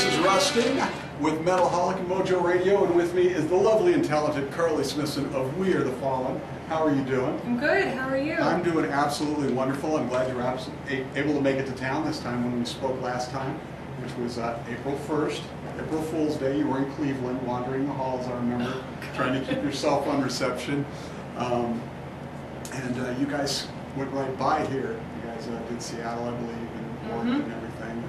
This is Rustin with Metalholic and Mojo Radio, and with me is the lovely and talented Carly Smithson of We Are the Fallen. How are you doing? I'm good. How are you? I'm doing absolutely wonderful. I'm glad you're able to make it to town this time when we spoke last time, which was April 1st, April Fool's Day. You were in Cleveland, wandering the halls, I remember, trying to keep yourself on reception. And you guys went right by here. You guys did Seattle, I believe, and Oregon and everything.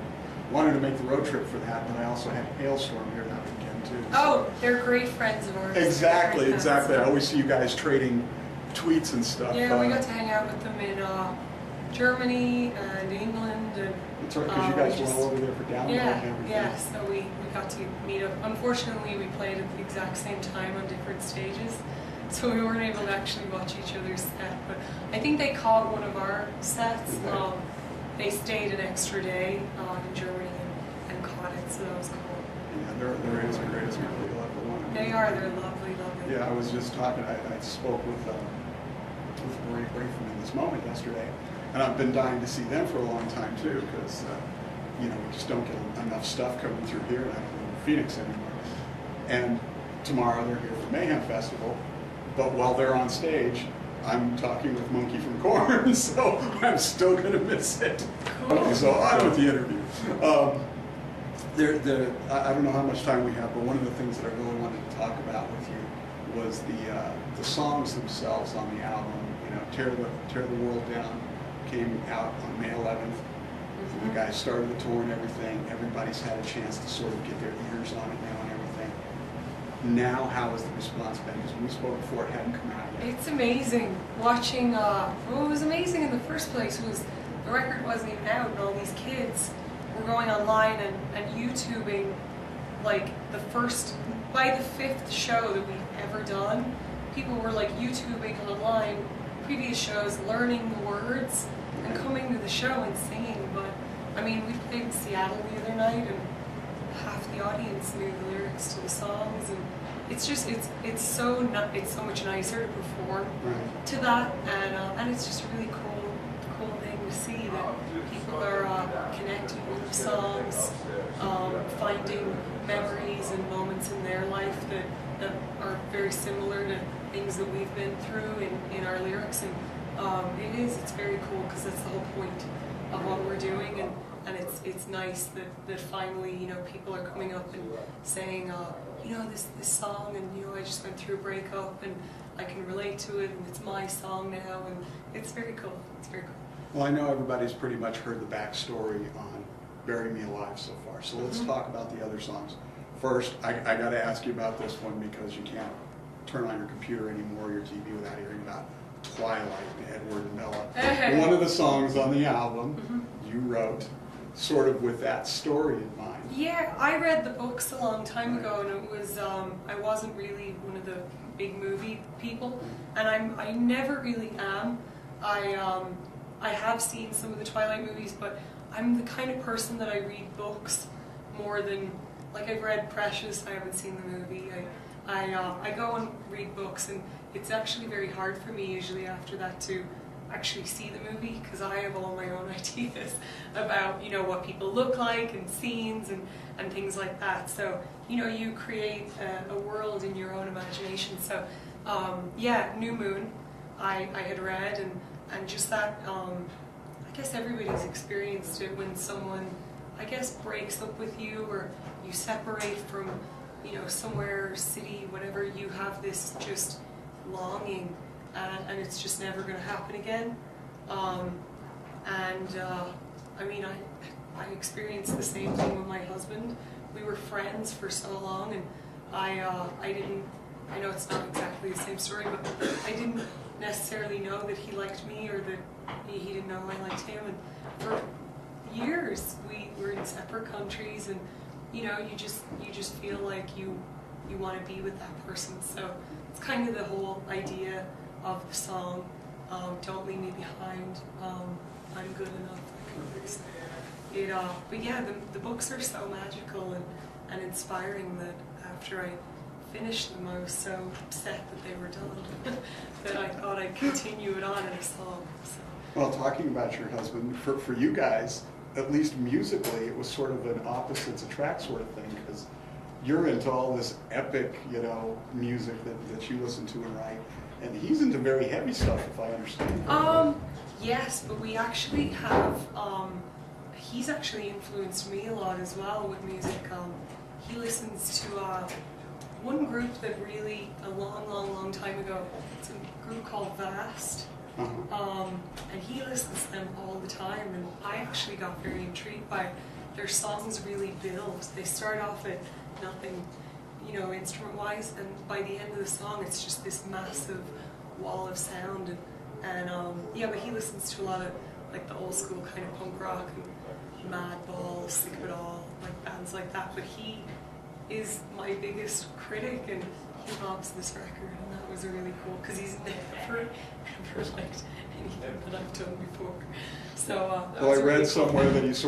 Wanted to make the road trip for that, but I also had a hailstorm here that weekend too. Oh, they're great friends of ours. Exactly. I always see you guys trading tweets and stuff. Yeah, we got to hang out with them in Germany and England. And, that's right, because you guys were all over there for download and everything. Yeah, so we got to meet up. Unfortunately, we played at the exact same time on different stages, so we weren't able to actually watch each other's set. But I think they caught one of our sets. They stayed an extra day in Germany and caught it, so that was cool. Yeah, they're the greatest people you'll ever want. They are. They're lovely, lovely. Yeah, I was just talking. I spoke with Marie Braithman in this moment yesterday, and I've been dying to see them for a long time too, because we just don't get enough stuff coming through here. And I don't live in Phoenix anymore. And tomorrow they're here for Mayhem Festival, but while they're on stage, I'm talking with Monkey from Korn, so I'm still going to miss it. Cool. So on with the interview. I don't know how much time we have, but one of the things that I really wanted to talk about with you was the songs themselves on the album. Tear the World Down came out on May 11th. You guys started the tour and everything. Everybody's had a chance to sort of get their ears on it now and everything. Now, how has the response been? Because when we spoke before, it hadn't come out yet. It's amazing. Watching, what was amazing in the first place was the record wasn't even out, and all these kids were going online and YouTubing, like, by the 5th show that we've ever done, people were, like, YouTubing online previous shows, learning the words, and coming to the show and singing. But, I mean, we played in Seattle the other night, and half the audience knew the lyrics to the songs, and it's so much nicer to perform to that, and it's just a really cool thing to see that people are connecting with the songs, finding memories and moments in their life that are very similar to things that we've been through in our lyrics, and it's very cool because that's the whole point of what we're doing, and it's nice that finally people are coming up and saying this song, and I just went through a breakup and I can relate to it, and it's my song now, and it's very cool. It's very cool. Well, I know everybody's pretty much heard the backstory on Bury Me Alive so far, so let's talk about the other songs. First, I got to ask you about this one because you can't turn on your computer anymore, your TV, without hearing about Twilight, Edward and Bella. One of the songs on the album you wrote sort of with that story in mind. Yeah, I read the books a long time ago, and it was, I wasn't really one of the big movie people, and I never really am. I have seen some of the Twilight movies, but I'm the kind of person that I read books more than, like, I've read Precious, I haven't seen the movie. I go and read books, and it's actually very hard for me usually after that to actually see the movie, because I have all my own ideas about what people look like and scenes and things like that. So you create a world in your own imagination. So yeah, New Moon I had read, and just that I guess everybody's experienced it when someone breaks up with you, or you separate from somewhere, city, whatever. You have this just longing, and it's just never going to happen again. I mean, I experienced the same thing with my husband. We were friends for so long, and I know it's not exactly the same story, but I didn't necessarily know that he liked me, or that he didn't know I liked him. And for years we were in separate countries, and you just feel like you want to be with that person. So it's kind of the whole idea of the song, Don't Leave Me Behind, I'm Good Enough, that kind of thing. But yeah, the books are so magical and inspiring that after I finished them, I was so upset that they were done that I thought I'd continue it on in a song. So. Well, talking about your husband, for you guys, at least musically, it was sort of an opposites attract sort of thing, because you're into all this epic, music that you listen to and write, and he's into very heavy stuff, if I understand. Yes, but we actually have, he's actually influenced me a lot as well with music. He listens to one group that really, a long time ago, it's a group called Vast. And he listens to them all the time, and I actually got very intrigued by their songs really build. They start off at nothing, instrument-wise, and by the end of the song it's just this massive wall of sound. And but he listens to a lot of like the old school kind of punk rock and Madball, Sick of It All, like bands like that. But he is my biggest critic, and he loves this record, and that was really cool because he's never liked anything that I've done before. So well, I read somewhere that he's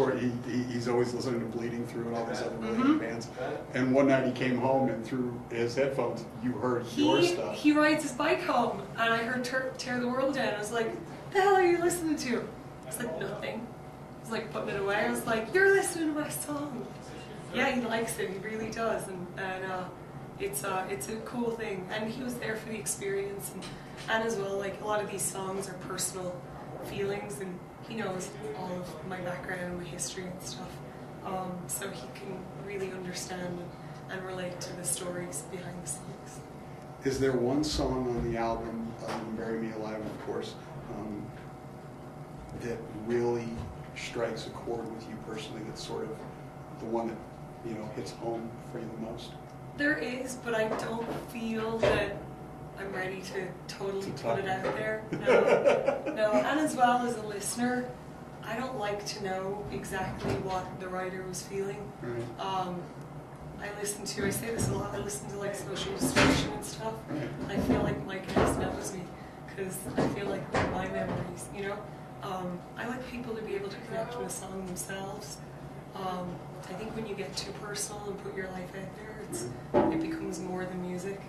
always listening to Bleeding Through and all these other really bands. And one night he came home, and through his headphones, you heard your stuff. He rides his bike home, and I heard Tear the World Down. I was like, "What the hell are you listening to?" It's like nothing. I was like putting it away. I was like, "You're listening to my song." Yeah, he likes it. He really does, and it's a cool thing. And he was there for the experience, and as well, like a lot of these songs are personal feelings, and he knows all of my background and my history and stuff, so he can really understand and relate to the stories behind the songs. Is there one song on the album, Bury Me Alive, of course, that really strikes a chord with you personally, that's sort of the one that hits home for you the most? There is, but I don't feel that I'm ready to totally put it out there. No. And as well as a listener, I don't like to know exactly what the writer was feeling. Right. I say this a lot, I listen to like Social Distortion and stuff. Right. I feel like Mike Ness knows me, because I feel like they're my memories, I like people to be able to connect with a song themselves. I think when you get too personal and put your life out there, it becomes more than music.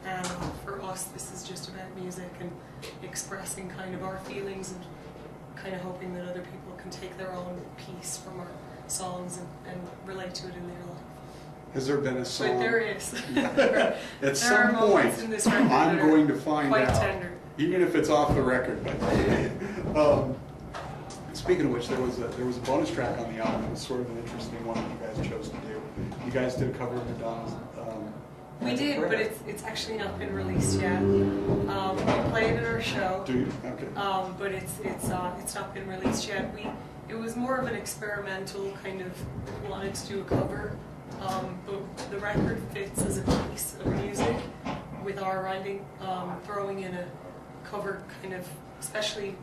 And for us, this is just about music and expressing kind of our feelings, and kind of hoping that other people can take their own piece from our songs and relate to it in their life. Has there been a song? But there is. At some point, in this record I'm going to find quite out, tender. even if it's off the record. Speaking of which, there was a bonus track on the album. It was sort of an interesting one that you guys chose to do. You guys did a cover of Madonna's. We did, but it's actually not been released yet. We played at our show. Do you? Okay. But it's not been released yet. It was more of an experimental kind of, we wanted to do a cover, but the record fits as a piece of music with our writing, throwing in a cover kind of, especially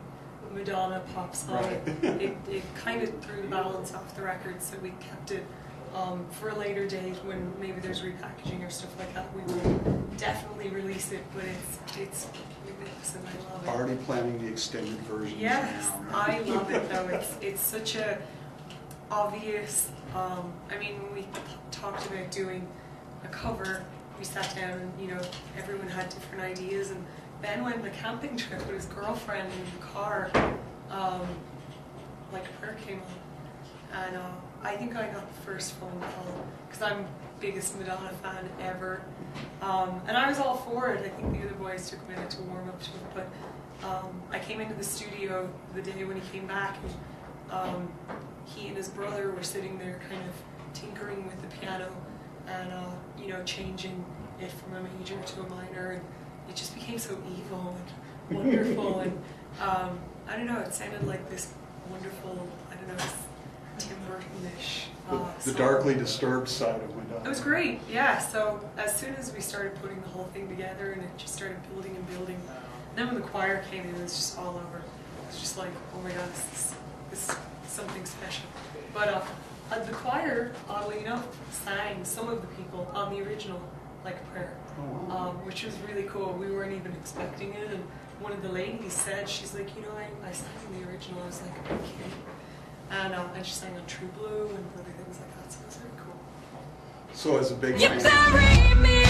Madonna pop song. Right. It kind of threw the balance off the record, so we kept it for a later date when maybe there's repackaging or stuff like that. We will definitely release it, but it's magnificent. I love it. Already planning the extended version. Yes, now, right? I love it though. It's such a obvious. When we talked about doing a cover, we sat down and everyone had different ideas, and Ben went on a camping trip with his girlfriend in the car. Like a prayer came on, and I think I got the first phone call because I'm the biggest Madonna fan ever, and I was all for it. I think the other boys took a minute to warm up to it, but I came into the studio the day when he came back, and he and his brother were sitting there kind of tinkering with the piano and changing it from a major to a minor, and it just became so evil and wonderful, and I don't know, it sounded like this wonderful, Tim Burton-ish The song. darkly disturbed side of Madonna. It was great, yeah. So as soon as we started putting the whole thing together, and it just started building and building, then when the choir came in, it was just all over. It was just like, oh my God, this is something special. But the choir, oddly enough, sang some of the people on the original, like a prayer, which was really cool. We weren't even expecting it, and one of the ladies said, she's like, I sang in the original. I was like, are you kidding? And she sang on True Blue and other things like that, so it was very cool. So as a big You bury me